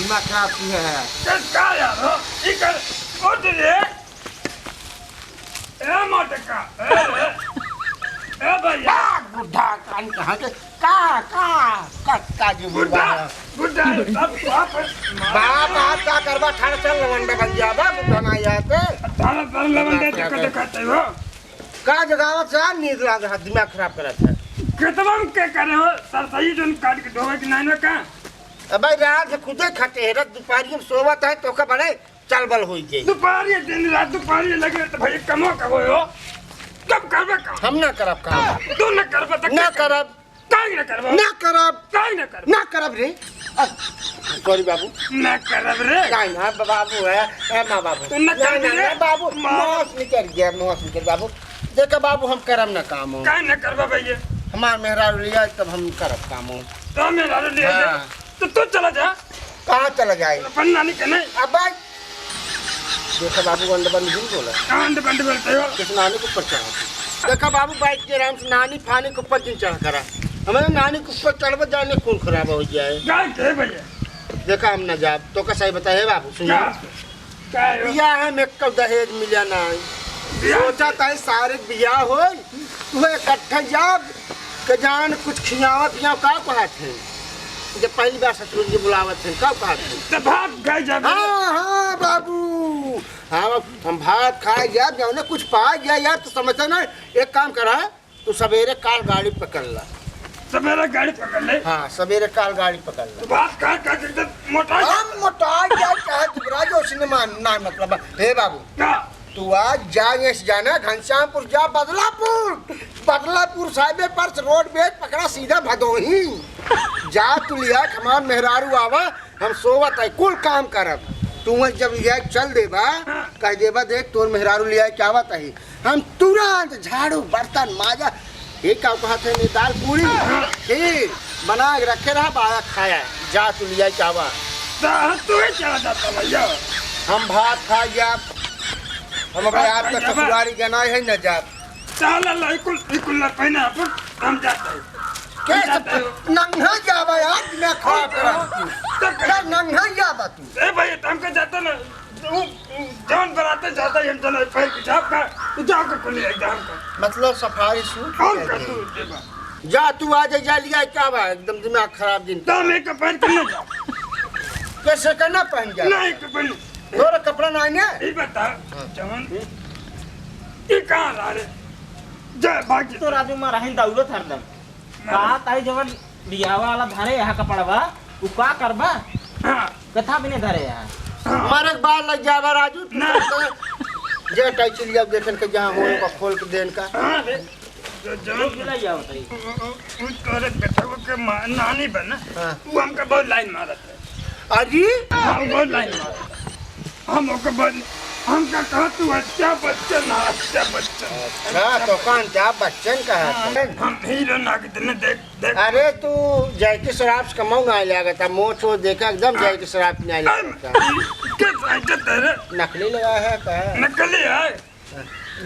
दिमाग खराब की है का यार ये कर उठ रे ए मोटका ए भैया बुढ़ा कान कहाँ के का जी बुढ़ा बुढ़ा सब बाप आप का करवा ठाड़ चल लवंडा बन गया बा बुढ़ा ना आते तारा पर लवंडे तक दिखाते हो का जगावत से नींद लाग रहा दिमाग खराब करत है कितना के करे हो सर सही जोन काट के ढोवे के नाइन में का अब रात से खुदे खटे है दोपहर में सोवत है तो का बड़े चल बल होई जे दोपहर दिन रात दोपहर लगे तो भाई कमो कबो हो कब करबे का हम ना करब काम तू न करबे त ना करब काई न करबे ना करब काई न करब ना करब रे सॉरी बाबू न करब रे काई ना बाबू है ए मां बाबू तू न कर रे बाबू मौत निकल गया मौत निकल बाबू देखा बाबू हम करब ना काम हो काई न करबे भैया हमार मेहरारू लिया तब हम करब काम हो तो मेरा ले तो तू चला जा कहाँ चला जाए अपन नानी के नहीं अब देखा बाबू बंद बंद नहीं बोला कांड बंद बोलते हो किस नानी को ऊपर चढ़ा देखा बाबू बाइक के आराम से नानी फानी के ऊपर दिन चढ़ करा हमें नानी के ऊपर चढ़ जाने खून खराब हो जाए गाय के भैया देखा हम न जाब तो का सही बताए बाबू सुनिए बिया है मैं कब दहेज मिला ना सोचा था सारे बिया हो तुम्हें इकट्ठा जाब के जान कुछ खियावा पियाव का कहा थे जब पहली बार ससुर जी बुलावत थे कब कहा थे तो भात खाए जा हाँ बाबू हाँ हम भात खाए जाब जाओ ना कुछ पा गया यार तो समझता ना एक काम करा तू सवेरे काल गाड़ी पकड़ ला सवेरे गाड़ी पकड़ ले हाँ सवेरे काल गाड़ी पकड़ ला तो भात खा के मोटा हम मोटा क्या चाहे दुबरा जो सिनेमा ना मतलब हे बाबू का तू आज जाए जाना घनश्यामपुर जा बदलापुर साहिबे पर रोड बेच पकड़ा सीधा भदोही जा तू लिया हमार मेहरारू आवा हम सोवत है कुल काम करब तू जब लिया चल देबा कह देबा देख तोर मेहरारू लिया क्या आवत है हम तुरंत झाड़ू बर्तन माजा एक का कहते हैं दाल पूरी खीर बना के रखे रहा बाया खाया जा तू लिया क्या आवा तू ही चला जाता भैया हम भात खा गया हम अपने आप का ससुरारी गना है न जात साला लाइकुल इकुल पहना अपन हम जाते के नंगा जावा यार मैं खा कर नंगा जावा तू ए भाई तुम के जाता ना जौन बनाते जाता हम चलो पैर की छाप का तू जाओ के कोली एग्जाम का मतलब सफारी सूट कौन कर तू जा तू आज जा लिया क्या बा एकदम दिमाग खराब दिन तो मैं के पैर करना जा कैसे करना पहन जा नहीं के पहन तोरा कपड़ा ना है ये बता जवान ये कहां ला रे जा बाकी तो राजू मारा है दौलत हरदम कहा ताई जवन बियावा वाला धरे यहाँ कपड़वा उ का करबा हां कथा भी नहीं धरे यहाँ मारे बाल लग जावा राजू ना जे टाई चली जाओ देखन के जहां हो का खोल के देन का हां रे जो जवान गिला जाओ ताई उन तोरे बेटा के नानी बना वो हमका बहुत लाइन मारत है अजी हम बहुत लाइन मारत हम ओके बोल हमका कहा तू अच्छा बच्चन अच्छा बच्चन अच्छा तो कौन क्या बच्चन का है हम हीरो ना कितने देख देख अरे तू जैकी शराब से कमाऊ ना लगा था मोच हो देखा एकदम जैकी शराब नहीं लगा क्या साइड तेरे नकली लगा है का नकली है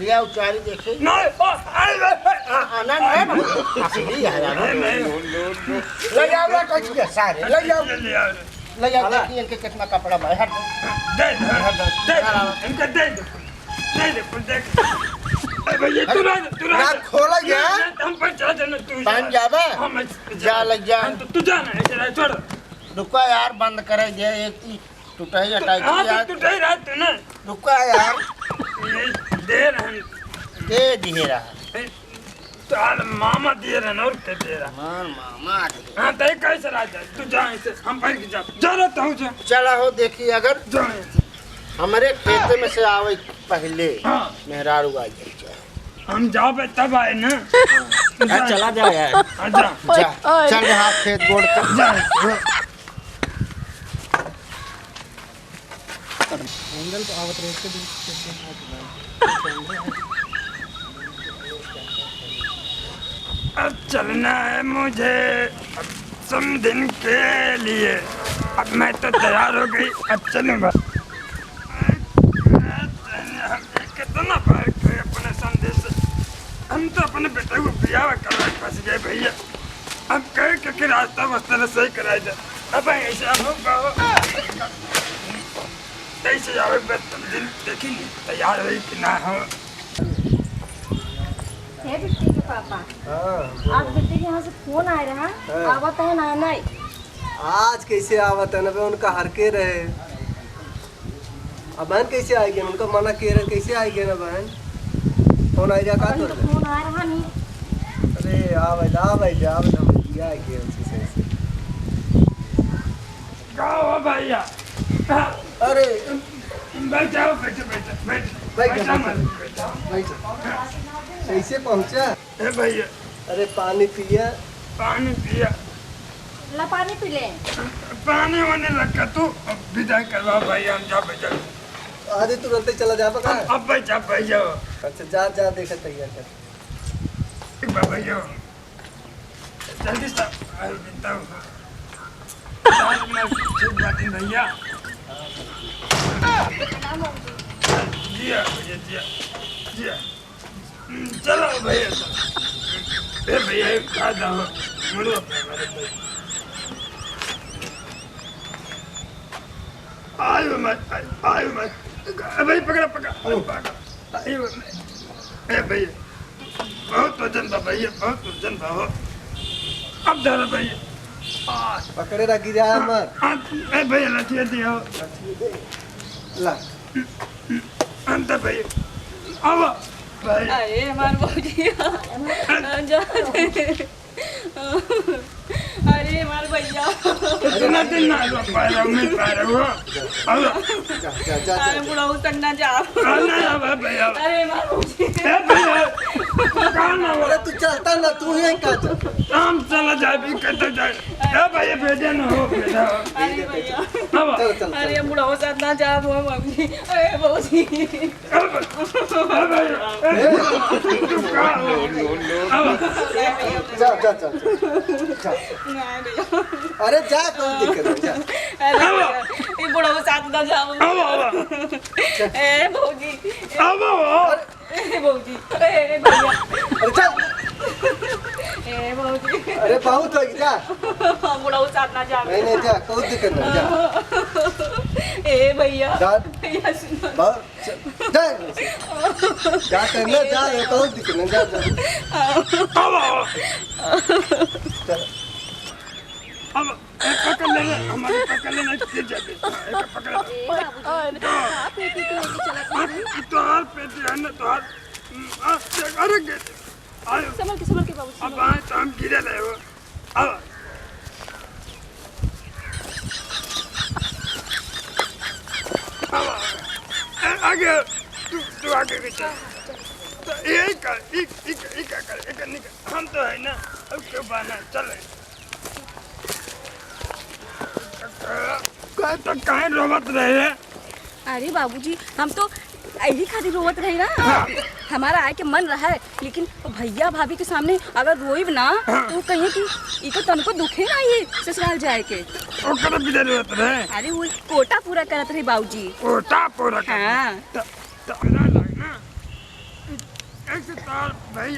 लिया उचारी देखे नहीं ओ आना नहीं असली है यार ले जाओ कुछ के सारे ले जाओ ले जाओ देखिए इनके कितना कपड़ा है हट दे दे इनका दे दे फुल देख भैया तू ना खोला गया हम पर चला जाना तू बन जावे हम जा लग जा तू जाना है जरा छोड़ रुका यार बंद करे जे एक टूटाई हटाई हां तू टूटाई रात तू ना रुका यार दे रहे दे दिए रहा ताल मामा दिए रहे और के दे रहा मान मामा हां तय कैसे राजा तू जा ऐसे हम पर के जा जरा तो जा चला हो देखी अगर जा हमारे खेते में से आवे पहले हां मेहरारू आ जाए हम जाओ तब आए ना चला जाओ यार जा जा चल हाथ खेत गोड़ कर जा एंगल तो आवत रहे के अब चलना है मुझे अब समदिन के लिए अब मैं तो तैयार हो गई अब चलूंगा कितना बार गए अपने संदेश हम तो अपने बेटे को ब्याह कर फंस गए भैया अब कहे कि रास्ता वास्ता न सही कराया जाए। अब ऐसा होगा कैसे जावे बस तुम दिन देखी नहीं तैयार हुई कि ना हो। हे बिट्टी के पापा, आज बिट्टी के यहाँ से फोन आए रहा, आवत है ना नहीं। आज कैसे आवत है ना बे, उनका हर के रहे। अब बहन कैसे आएगी, उनका मना के रहे कैसे आएगी ना बहन। फोन आई जा का तो फोन आ रहा नहीं। अरे आ भाई हम क्या है उनसे से। क्या हो भैया? अरे बैठो कैसे पहुंचा? ए भैया अरे पानी पिया। पानी पिया। ला पानी पी ले। पानी होने लगा तू अब विदाई करवा भैया हम जा बैठो। आज ही तुरंत चला जा पका। अब बैठा भैया। अच्छा जा देखा तैयार कर। भैया जल्दी से आई देता हूँ भैया। जिया भैया जिया चलो भैया भैया खा दो मुड़ो आयु मत भाई पकड़ा आयु भैया बहुत वजन था भैया बहुत वजन था हो। अब धरो भैया पकड़े रखी जा मत। ए भैया लठिया दिया ला अंत भैया अब भैया अरे हमारे बहूजी अरे हमारे भैया इतना दिन ना लो पाया मैं पाया वो अब जा अरे बुढ़ाऊ करना जा। नहीं अब भैया अरे हमारे बहूजी ए भैया कहाँ ना अरे तू चलता ना, तू ही का काम चला जाए भी कहते जाए ए भैया भेजे ना हो बेटा अरे भैया अब चल अरे बुढ़ाऊ करना जा वो मम्मी। अरे बहूजी अब भैया तू कहाँ हो अब जा नहीं भैया अरे जा कोई दिक्कत नहीं जा। अरे ये बुढ़ाऊ साथ ना जाओ। अब ए बहूजी अब ए बहूजी ए भैया अरे चल। ए बहूजी अरे बहुत हो जा। बुढ़ाऊ साथ ना जा। नहीं जा कोई दिक्कत नहीं जा। ए भैया जा भैया सुनो जा करना जा, ये कोई दिक्कत नहीं जा। अब पकड़ लेना हमारे पकड़ लेना फिर जाते पकड़ तो हार पेटी है ना तो हार अरे आयो संभल के बाबू अब आए तो हम गिरे रहे हो अब आगे तू आगे भी चल तो यही कर एक निकल हम तो है ना अब क्यों बना चले तो कहीं रोवत रहे। अरे बाबूजी हम तो यही खातिर रोवत रही ना। हमारा आए के मन रहा है लेकिन भैया भाभी के सामने अगर रोइब ना तो कहिए कि इको तनको दुखे ना ये ससुराल जाए के। ओकरा भी रोवत रहे। अरे वो कोटा पूरा करत रही बाबूजी। कोटा पूरा कर हाँ तो ना लगना ऐसे तार भाई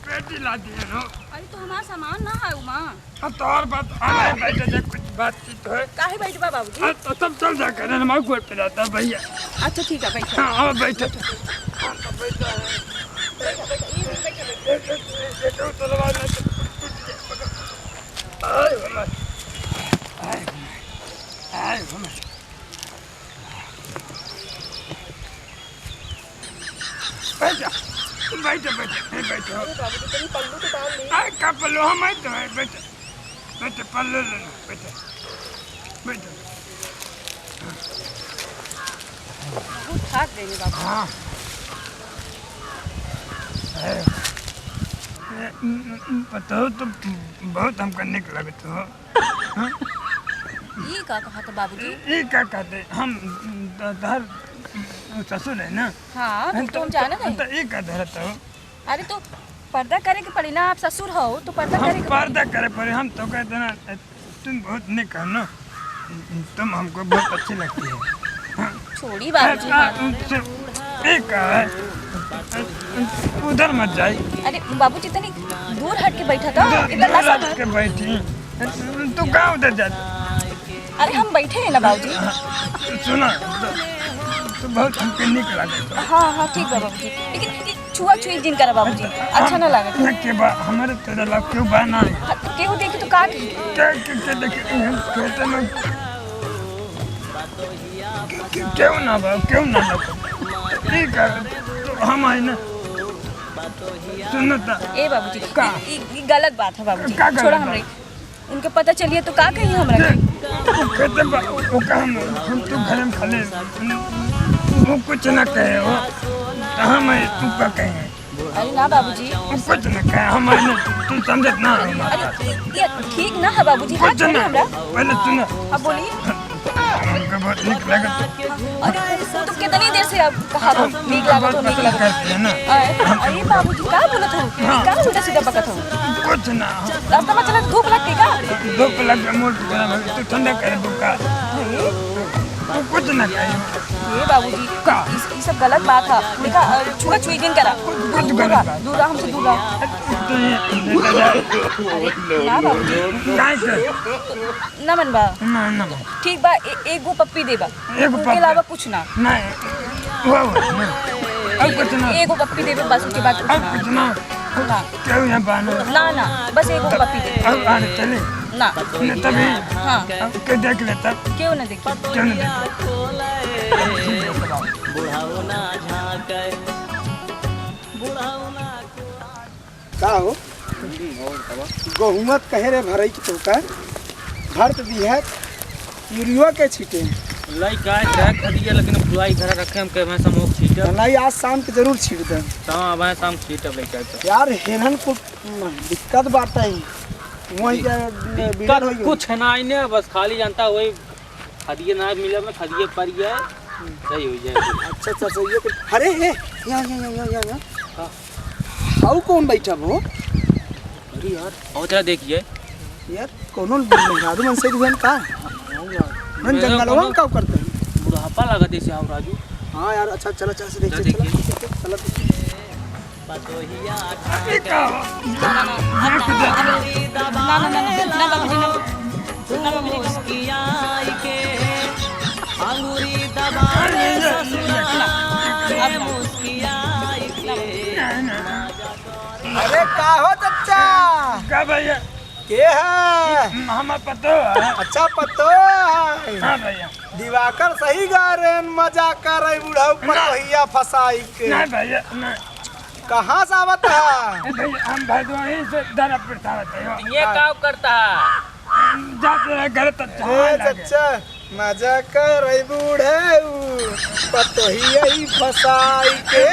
पेटी ला दिए नो। अरे तो हमारा सामान ना है उमा। अब तो और बात आए बैठे देख कुछ बातचीत है काहे बैठबा बाबूजी? तो तब चल जा कर हमारे गोल पे जाता भैया। अच्छा ठीक है बैठो। हाँ अब बैठे हाँ तो बैठा है तलवार में आए हम बैठो पल्लू तो डाल दे। अरे का पल्लू हम आए तो है बैठे पल्लू लेना बैठो बहुत ठाक देने बाबू। हाँ बताओ तो बहुत हमको निक लगते हो। ये का कहा था बाबूजी? ये क्या कहते हम धर ससुर है ना। हाँ तो हम जाना नहीं। तो ये क्या धरता हो। अरे तो पर्दा करे के पड़ी ना, आप ससुर हो तो पर्दा करे हम के पर्दा करे पड़े हम तो कहते ना तुम बहुत निक हो ना, तुम हमको बहुत अच्छी लगती है। छोड़ी बाबूजी। एक है उधर मत जाई अरे बाबूजी तनी दूर हट के बैठा था इधर ना रख सर। के बैठी तू कहाँ उधर जा अरे हम बैठे हैं ना बाबूजी। सुना तो बहुत हमके निक लगे हाँ हाँ ठीक है बाबूजी, लेकिन ये छुआ छुई जिन करा बाबूजी अच्छा ना लगे। के बा हमारे तेरा लग क्यों बना है हाँ, केहू देखे तो का कही? क्या देखे खेते में क्यों ना बा क्यों ना ठीक है तो हम आए ना सुनता ए बाबूजी का? ये गलत बात है बाबूजी, का गलत छोड़ा बात? हमरे उनके पता चलिए तो का कही हमरा के? वो कहते बा वो काम हम तो घर में खले वो कुछ ना कहे वो तो हम तू का कहे अरे ना बाबूजी, वो कुछ ना कहे हम तू समझत ना अरे ये ठीक ना है बाबूजी, हाथ कुछ छोड़िए ना हमरा। पहले सुना अब बोलिए। हमको बहुत निक लगा अरे वो तो कितनी देर से आप कहा था नीक लागत हो नीक लागत करते है ना हो। अरे बाबूजी का बोलत हो? का उल्टा सीधा बकत हो? कुछ ना रास्ता में चला धूप लगती का? धूप लग गया मोट गया तू ठंडा कर बुका वो कुछ ना कहे ये बाबूजी का? ये सब गलत बात है। देखा छुआ छुई जिन करा गलत दूर बात। दूर हमसे दूर रहा। तो ये अरे ना बाबूजी काय कर ना मन बा ना ना ठीक बा एक गो पप्पी देबा एगो उसके पप्पी। अलावा कुछ ना। नहीं वो अब कुछ ना एक गो पप्पी देबे बस उसके बाद कुछ अब ना। कुछ ना ना क्यों यहाँ बाना ना ना बस एक गो पप्पी दे अब आने चले ना। तभी हाँ अब के देख लेता क्यों ना देखी? क्यों नहीं देखता का हो गहुमत कहे रे भरई तो का भर तो दी है यूरिया के छीटे लाई गाय ट्रैक खदिया लेकिन बुआई घर रखे हम के मैं समोक छीटा नहीं आज शाम के जरूर छीट दे ता अब शाम छीटा लाई गाय तो यार हेनन को दिक्कत बात है वही बिगड़ हो कुछ ना आईने बस खाली जानता वही खदिया ना मिले में खदिया पर गया सही हो जाए। अच्छा अच्छा अच्छा ये अरे हे यहाँ हाउ कौन बैठा वो अरे यार और जरा देखिए यार कोनो मेहरारू मन से दुकान का मन जंगलवा में का करते हैं बुढ़ापा लगा दे से राजू। हाँ यार अच्छा चलो चलो से देख चल, चलो देखिए। चलो ये क्या ना ना ना ना ना ना बाबूजी ना बाबूजी अरे का हो चच्चा क्या भैया के है हमें पता है अच्छा पतो है हाँ भैया दिवाकर सही गा रहे हैं, मजा कर रहे बुढ़ाऊ पतोहिया फसाई के नहीं भैया नहीं कहाँ से आवत है भैया हम भदोही से दरा प्रतावत है ये काम करता जाते रहे घर तक ए चच्चा मजा कर रही बुढ़ाऊ पतोहिया ही फसाई के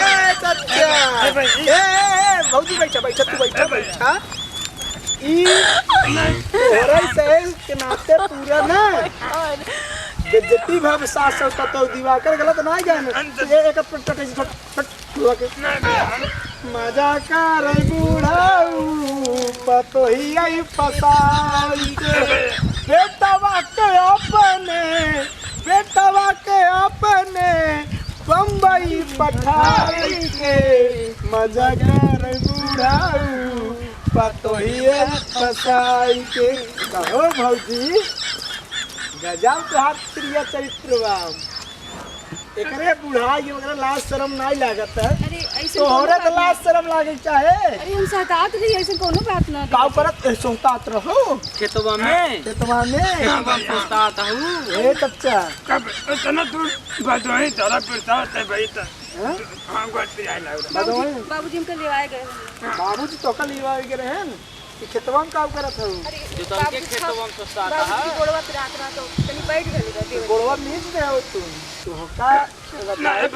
चच्चा ए भौजी बैठा बैठा तू बैठा बैठा ई तोहरा सहे के नाते पूरा ना बेइज्जती भाव सास तो दिवाकर गलत ना गए ये एक पटक मजा कर बुढ़ाऊ पतोहिया ही फसाई के बेटवा के अपने बम्बई पठाई के मजा कर बुढ़ाऊ पतोहिया फसाई के कहो भौजी गजब के हाथ प्रिय चरित्र बा एकरे बुढ़ाई वगैरह लाज शर्म नहीं लागत है अरे ऐसे तोहरे तो लाज शर्म लागे चाहे अरे हम सहतात रही ऐसे कोनो बात ना। काव करत सोहतात रहो खेतवा में खेतवा में सोचता आता हूँ ए चच्चा कब इतना दूर भदोही दरा प्रतावत है भाई तो हैं? हाँ गोटी आई लग रहा बाबूजी बाबूजी हमके लेवाए गए हैं। बाबूजी तो कल लिवा के रहे हैं कि खेतवा में काम करत हो अरे जो तो उनके खेतवा में सोचता आता बाबूजी है गोड़वा पे रात रहा तो कहीं बैठ गई रहती गोड़वा नीच दे हो तू का नहीं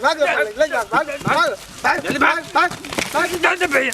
भाग भैया